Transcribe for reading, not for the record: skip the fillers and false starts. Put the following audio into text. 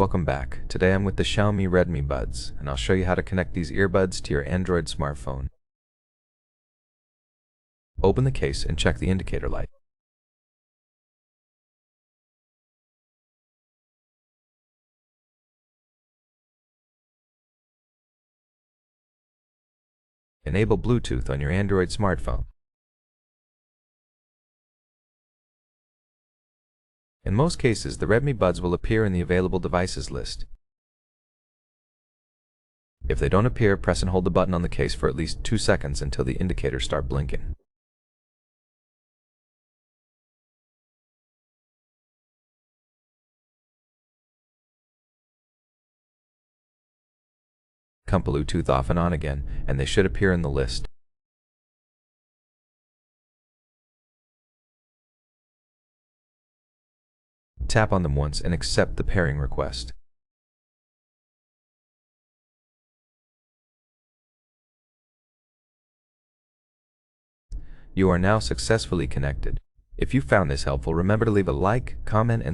Welcome back. Today I'm with the Xiaomi Redmi Buds, and I'll show you how to connect these earbuds to your Android smartphone. Open the case and check the indicator light. Enable Bluetooth on your Android smartphone. In most cases, the Redmi Buds will appear in the available devices list. If they don't appear, press and hold the button on the case for at least 2 seconds until the indicators start blinking. Come Bluetooth off and on again, and they should appear in the list. Tap on them once and accept the pairing request. You are now successfully connected. If you found this helpful, remember to leave a like, comment, and